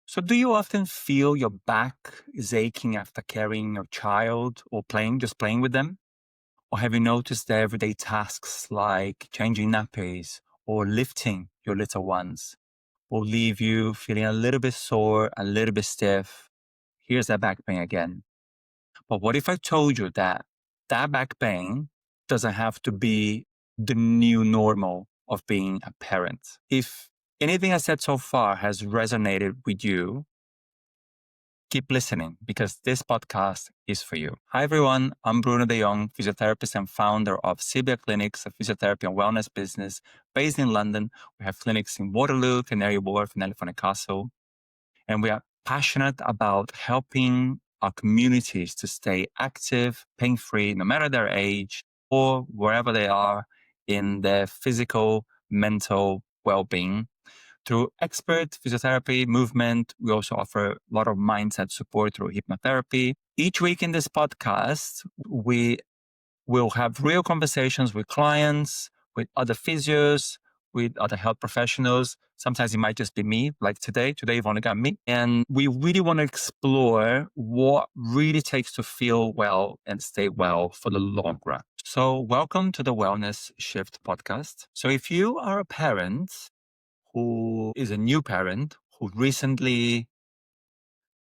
So, do you often feel your back is aching after carrying your child or just playing with them? Or have you noticed that everyday tasks like changing nappies or lifting your little ones will leave you feeling a little bit sore, a little bit stiff? Here's that back pain again. But what if I told you that that back pain doesn't have to be the new normal of being a parent? If anything I said so far has resonated with you, keep listening because this podcast is for you. Hi, everyone. I'm Bruno de Jongh, physiotherapist and founder of CBR Clinics, a physiotherapy and wellness business based in London. We have clinics in Waterloo, Canary Wharf, and Elephant and Castle. And we are passionate about helping our communities to stay active, pain-free, no matter their age or wherever they are in their physical, mental well-being. Through expert physiotherapy, movement, we also offer a lot of mindset support through hypnotherapy. Each week in this podcast, we will have real conversations with clients, with other physios, with other health professionals. Sometimes it might just be me, like today. Today, you've only got me. And we really want to explore what really takes to feel well and stay well for the long run. So, welcome to the Wellness Shift podcast. So, if you are a parent who is a new parent who recently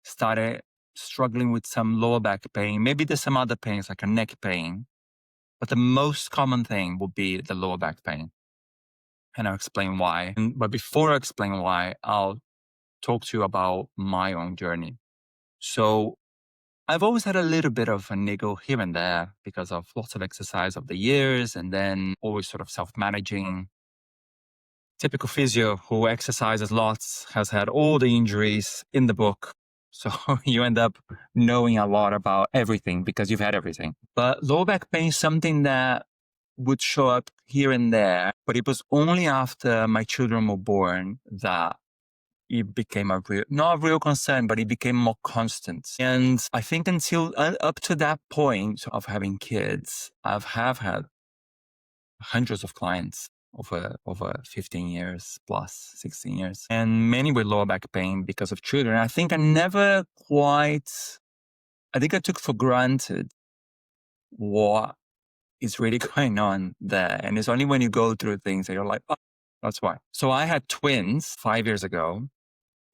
started struggling with some lower back pain, maybe there's some other pains like a neck pain, but the most common thing will be the lower back pain. And I'll explain why. But before I explain why, I'll talk to you about my own journey. So I've always had a little bit of a niggle here and there because of lots of exercise of the years and then always sort of self-managing. Typical physio who exercises lots has had all the injuries in the book. So you end up knowing a lot about everything because you've had everything. But lower back pain is something that would show up here and there. But it was only after my children were born that it became not a real concern, but it became more constant. And I think until up to that point of having kids, have had hundreds of clients over 15 years plus 16 years, and many with lower back pain because of children. I think I took for granted what is really going on there. And it's only when you go through things that you're like, oh, that's why. So I had twins 5 years ago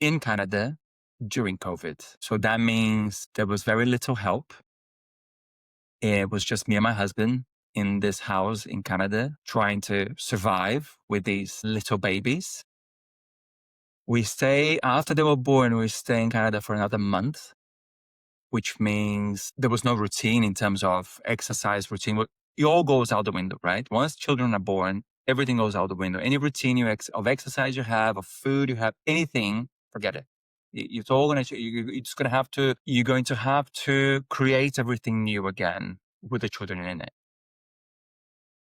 in Canada during COVID. So that means there was very little help. It was just me and my husband in this house in Canada trying to survive with these little babies. After they were born, we stay in Canada for another month, which means there was no routine in terms of exercise routine. It all goes out the window, right? Once children are born, everything goes out the window. Any routine of exercise you have, of food you have, anything, forget it. You're going to have to create everything new again with the children in it.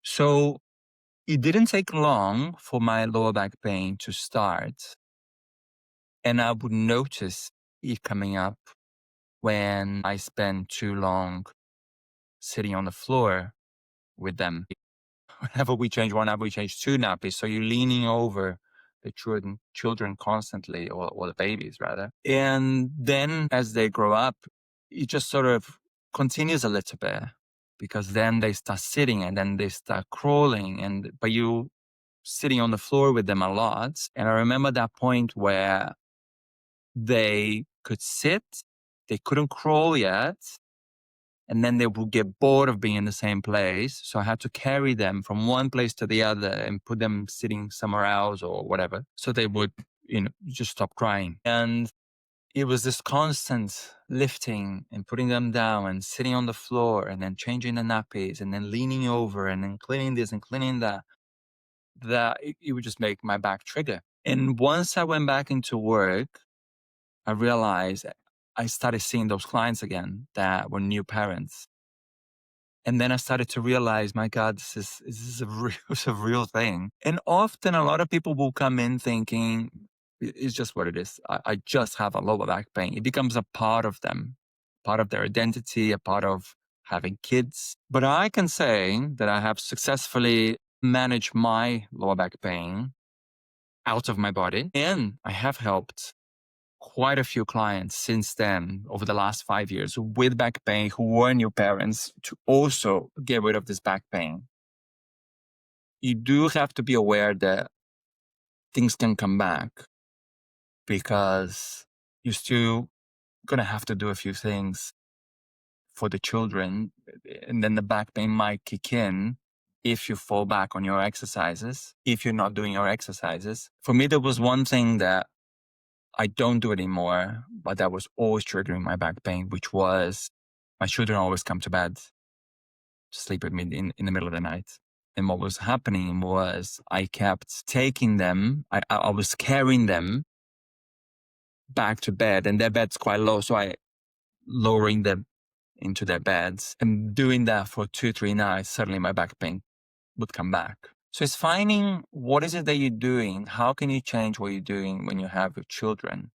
So it didn't take long for my lower back pain to start. And I would notice it coming up when I spend too long sitting on the floor with them. Whenever we change one nappy, we change two nappies. So you're leaning over the children constantly, or the babies rather. And then as they grow up, it just sort of continues a little bit because then they start sitting and then they start crawling, but you sitting on the floor with them a lot. And I remember that point where they could sit, they couldn't crawl yet, and then they would get bored of being in the same place. So I had to carry them from one place to the other and put them sitting somewhere else or whatever. So they would, just stop crying. And it was this constant lifting and putting them down and sitting on the floor and then changing the nappies and then leaning over and then cleaning this and cleaning that, it would just make my back trigger. And once I went back into work, I realized I started seeing those clients again that were new parents. And then I started to realize, my God, this is it's a real thing. And often a lot of people will come in thinking, it's just what it is. I just have a lower back pain. It becomes a part of them, part of their identity, a part of having kids. But I can say that I have successfully managed my lower back pain out of my body. And I have helped quite a few clients since then over the last 5 years with back pain who were new parents to also get rid of this back pain. You do have to be aware that things can come back because you're still going to have to do a few things for the children. And then the back pain might kick in if you fall back on your exercises, if you're not doing your exercises. For me, there was one thing that I don't do anymore, but that was always triggering my back pain, which was my children always come to bed to sleep with me in the middle of the night. And what was happening was I kept taking them, I was carrying them back to bed, and their bed's quite low. So I lowering them into their beds and doing that for 2-3 nights, suddenly my back pain would come back. So it's finding what is it that you're doing? How can you change what you're doing when you have your children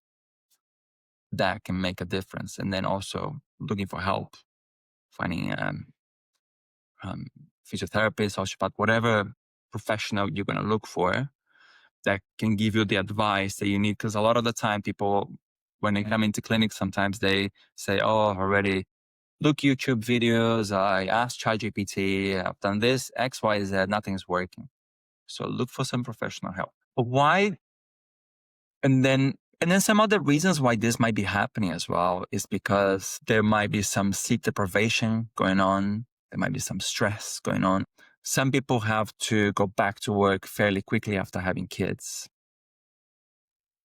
that can make a difference? And then also looking for help, finding physiotherapist, osteopath, whatever professional you're going to look for that can give you the advice that you need. Because a lot of the time people, when they come into clinics, sometimes they say, oh, already look YouTube videos. I asked ChatGPT. I've done this, X, Y, Z. Nothing's working. So look for some professional help. But why? And then some other reasons why this might be happening as well is because there might be some sleep deprivation going on. There might be some stress going on. Some people have to go back to work fairly quickly after having kids.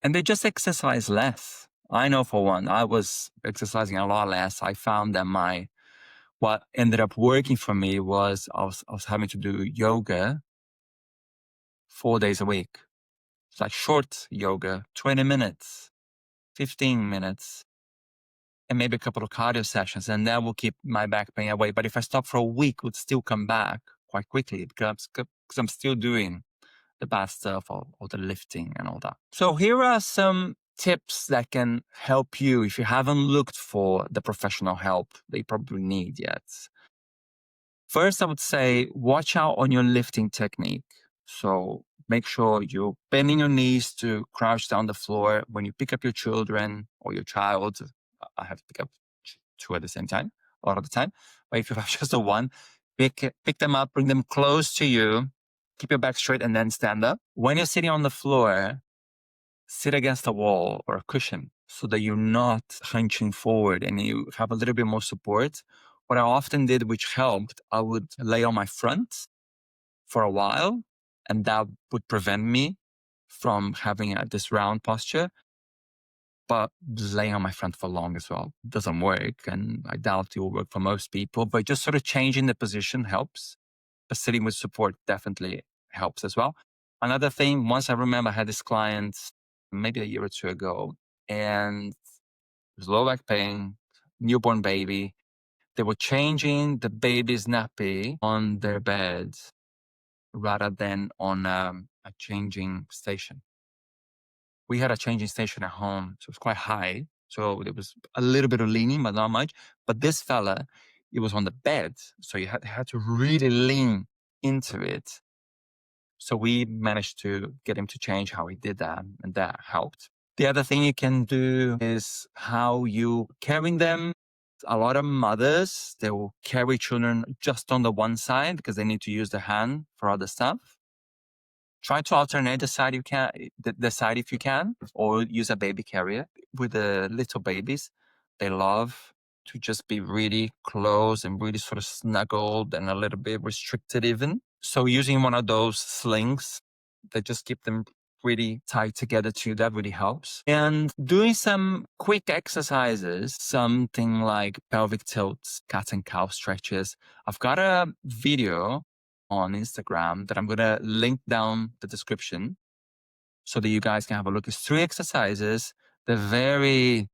And they just exercise less. I know for one, I was exercising a lot less. I found that what ended up working for me was I was having to do yoga 4 days a week. It's like short yoga, 20 minutes, 15 minutes, and maybe a couple of cardio sessions. And that will keep my back pain away. But if I stop for a week, it would still come back quite quickly because I'm still doing the bad stuff or the lifting and all that. So here are some tips that can help you if you haven't looked for the professional help that you probably need yet. First, I would say watch out on your lifting technique. So make sure you're bending your knees to crouch down the floor when you pick up your children or your child. I have to pick up 2 at the same time, a lot of the time. But if you have just the one, pick them up, bring them close to you, keep your back straight, and then stand up. When you're sitting on the floor, sit against a wall or a cushion so that you're not hunching forward and you have a little bit more support. What I often did, which helped, I would lay on my front for a while, and that would prevent me from having this round posture. But laying on my front for long as well doesn't work, and I doubt it will work for most people. But just sort of changing the position helps. But sitting with support definitely helps as well. Another thing, once I remember I had this client maybe a year or 2 ago, and it was low back pain, newborn baby. They were changing the baby's nappy on their bed rather than on a changing station. We had a changing station at home, so it was quite high. So it was a little bit of leaning, but not much. But this fella, it was on the bed. So you had to really lean into it. So we managed to get him to change how he did that, and that helped. The other thing you can do is how you carrying them. A lot of mothers, they will carry children just on the one side because they need to use the hand for other stuff. Try to alternate the side you can, the side if you can, or use a baby carrier. With the little babies, they love to just be really close and really sort of snuggled and a little bit restricted even. So using one of those slings that just keep them really tight together too, that really helps. And doing some quick exercises, something like pelvic tilts, cat and cow stretches. I've got a video on Instagram that I'm going to link down the description so that you guys can have a look. It's 3 exercises. They're very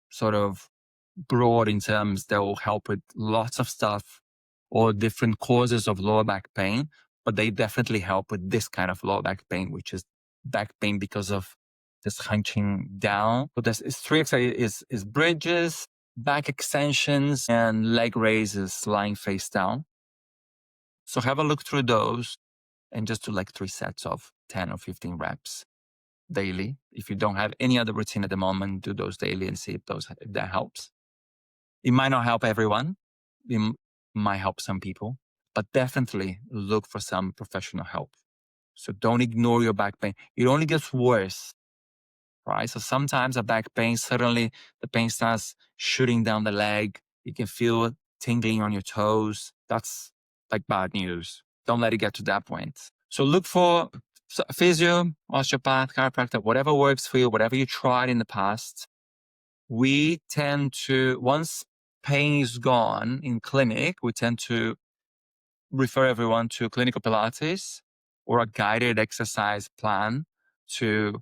sort of broad in terms that will help with lots of stuff or different causes of lower back pain, but they definitely help with this kind of lower back pain, which is back pain because of this hunching down. So there's 3 exercises is bridges, back extensions, and leg raises lying face down. So have a look through those and just do like 3 sets of 10 or 15 reps. daily. If you don't have any other routine at the moment, do those daily and see if that helps. It might not help everyone. It might help some people, but definitely look for some professional help. So don't ignore your back pain. It only gets worse, right? So sometimes a back pain, suddenly the pain starts shooting down the leg. You can feel it tingling on your toes. That's like bad news. Don't let it get to that point. So look for physio, osteopath, chiropractor, whatever works for you, whatever you tried in the past. We tend to, once pain is gone in clinic, we tend to refer everyone to clinical Pilates or a guided exercise plan to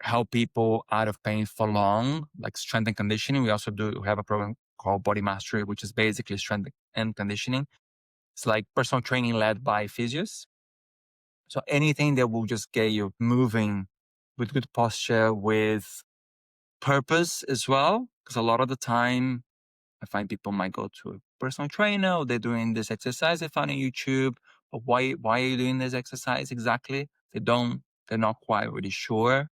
help people out of pain for long, like strength and conditioning. We also have a program called Body Mastery, which is basically strength and conditioning. It's like personal training led by physios. So anything that will just get you moving with good posture, with purpose as well. Because a lot of the time, I find people might go to a personal trainer, or they're doing this exercise they found on YouTube. But why are you doing this exercise exactly? They're not quite really sure.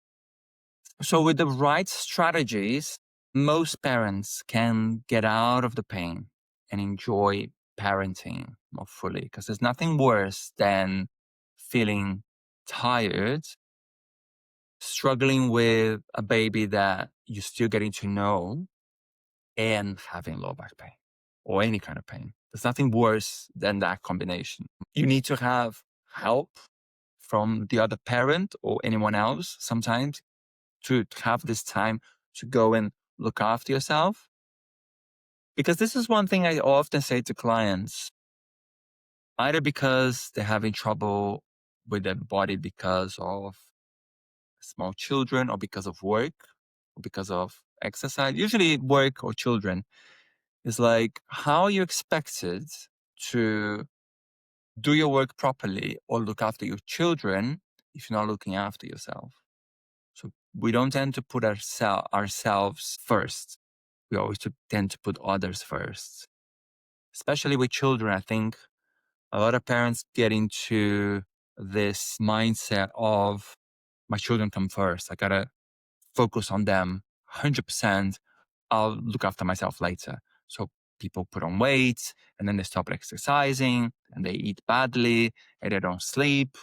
So with the right strategies, most parents can get out of the pain and enjoy parenting more fully, because there's nothing worse than feeling tired, struggling with a baby that you're still getting to know, and having low back pain or any kind of pain. There's nothing worse than that combination. You need to have help from the other parent or anyone else sometimes to have this time to go and look after yourself. Because this is one thing I often say to clients, either because they're having trouble with their body because of small children or because of work or because of exercise, usually work or children. Is like, how are you expected to do your work properly or look after your children if you're not looking after yourself? So we don't tend to put ourselves first. We always tend to put others first. Especially with children, I think a lot of parents get into this mindset of, my children come first. I gotta focus on them 100%. I'll look after myself later. So people put on weight and then they stop exercising and they eat badly and they don't sleep.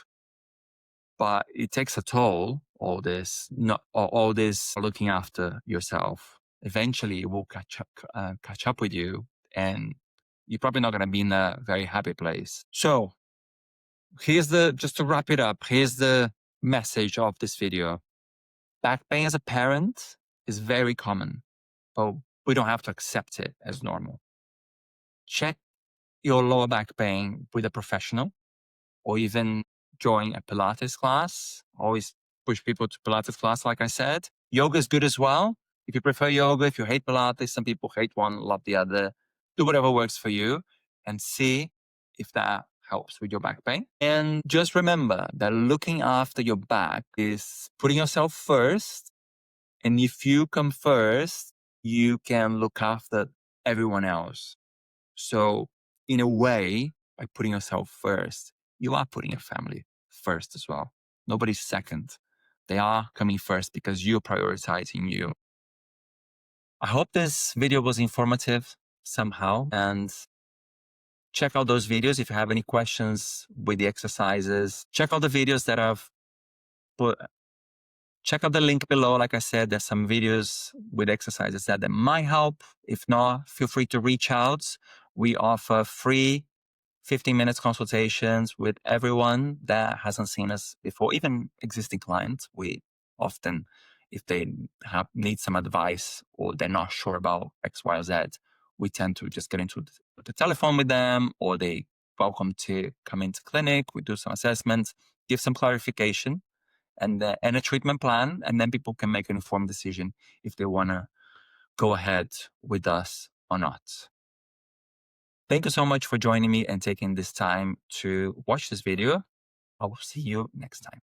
But it takes a toll, all this looking after yourself. Eventually it will catch up with you, and you're probably not going to be in a very happy place. So just to wrap it up, here's the message of this video. Back pain as a parent is very common, but we don't have to accept it as normal. Check your lower back pain with a professional, or even join a Pilates class. Always push people to Pilates class, like I said. Yoga is good as well. If you prefer yoga, if you hate Pilates, some people hate one, love the other. Do whatever works for you and see if that helps with your back pain. And just remember that looking after your back is putting yourself first. And if you come first, you can look after everyone else. So in a way, by putting yourself first, you are putting your family first as well. Nobody's second. They are coming first because you're prioritizing you. I hope this video was informative somehow, and check out those videos if you have any questions with the exercises. Check out the videos that I've put. Check out the link below. Like I said, there's some videos with exercises that might help. If not, feel free to reach out. We offer free 15 minutes consultations with everyone that hasn't seen us before, even existing clients. We often, if they need some advice or they're not sure about X, Y, or Z, we tend to just get into the telephone with them, or they welcome to come into clinic. We do some assessments, give some clarification and a treatment plan, and then people can make an informed decision if they want to go ahead with us or not. Thank you so much for joining me and taking this time to watch this video. I will see you next time.